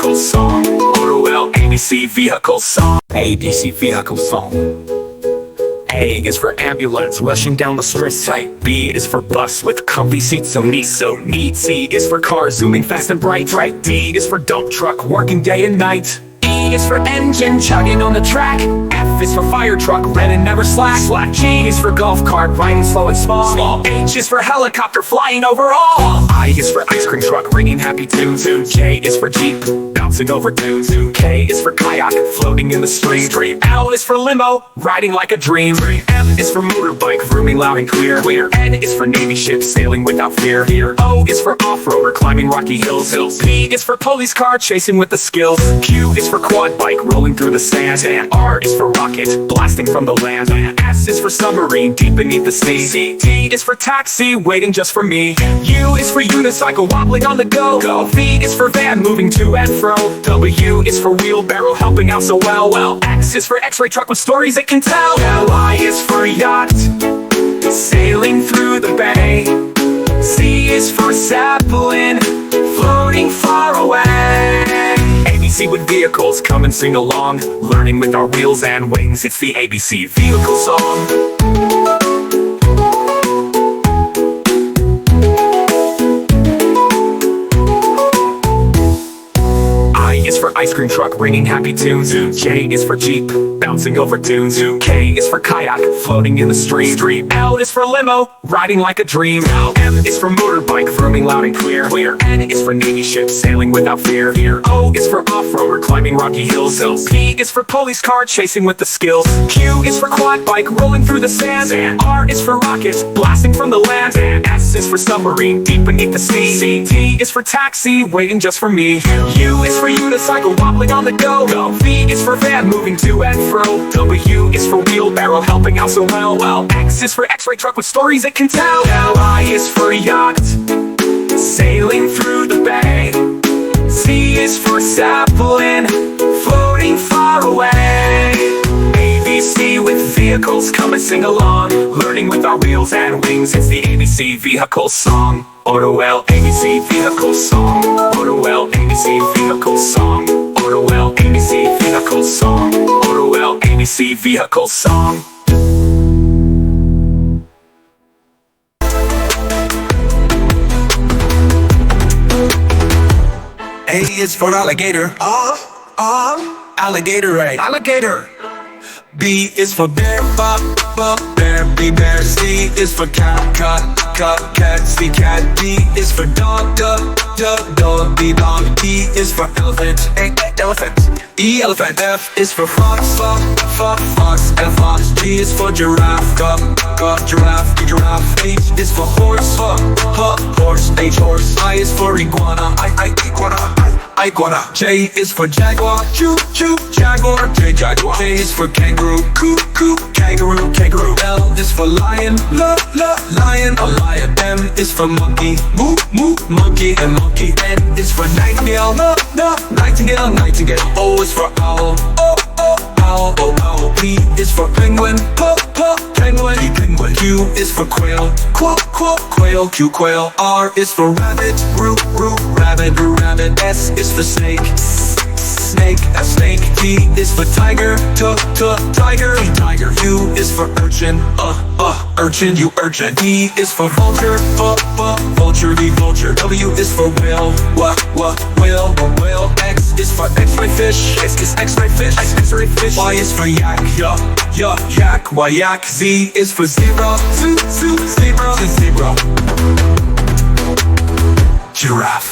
vehicle song. O-L, ABC vehicle song. ABC vehicle song. A is for ambulance rushing down the street site. B is for bus with comfy seats so neat. C is for car zooming fast and bright. D is for dump truck working day and night. E is for engine chugging on the track. F is for fire truck red and never slack. G is for golf cart riding slow and small. H is for helicopter flying over all. I is for ice cream truck ringing happy tunes. J is for jeep bouncing over dunes. K is for kayak floating in the stream. L is for limo riding like a dream. M is for motorbike rooming loud and clear. N is for navy ship sailing without fear. O is for off-roader climbing rocky hills. P is for police car chasing with the skills. Q is for quad bike rolling through the sand. R is for rocket blasting from the land. S is for submarine deep beneath the sea. T is for taxi waiting just for me. U is for unicycle wobbling on the go. V is for van moving to and fro. W is for wheelbarrow helping out so well. X is for x-ray truck with stories it can tell. Y is for yacht sailing through the bay. Z is for Zeppelin floating far away. ABC with vehicles, come and sing along, learning with our wheels and wings. It's the ABC vehicle song. For ice cream truck ringing happy tunes. J is for jeep bouncing over dunes. K is for kayak floating in the stream. L is for limo riding like a dream. M is for motorbike vrooming loud and clear. N is for navy ship sailing without fear. O is for off-roader climbing rocky hills. P is for police car chasing with the skills. Q is for quad bike rolling through the sand. R is for rockets blasting from the land. S is for submarine deep beneath the sea. T is for taxi waiting just for me. U is for unicycle wobbling on the go. V is for van moving to and fro. W is for wheelbarrow helping out so well. X is for x-ray truck with stories it can tell. I is for yacht sailing through the bay. Z is for Zeppelin floating far away. ABC with vehicles, come and sing along, learning with our wheels and wings. It's the ABC vehicle song. O-L, ABC vehicle song. O-L, ABC vehicle song. O-L, ABC vehicle song. O-L, ABC vehicle song. A is for alligator. Alligator, right? Alligator. B is for bear, bear, B bear. C is for cat, cat, C cat. D is for dog, dog, D dog. E is for elephant, elephant. E elephant. F is for fox, fox, F fox. G is for giraffe, giraffe, giraffe. H is for horse, horse, H horse. I is for iguana, iguana. J is for jaguar, jaguar, J jaguar. J is for kangaroo, kangaroo. L is for lion, lion, a lion. M is for monkey, monkey and monkey. N is for nightingale, nightingale. O is for owl, owl. P is for penguin, penguin. Q is for quail, quail, Q quail. R is for rabbit, rabbit. S is for snake, a snake. T is for tiger, tiger. U is for urchin, urchin, you urchin. V is for vulture, vulture, V vulture. W is for whale, whale. X is for x-ray fish, x-ray fish. Y is for yak, yak, Y yak. Z is for zebra, zebra. Giraffe.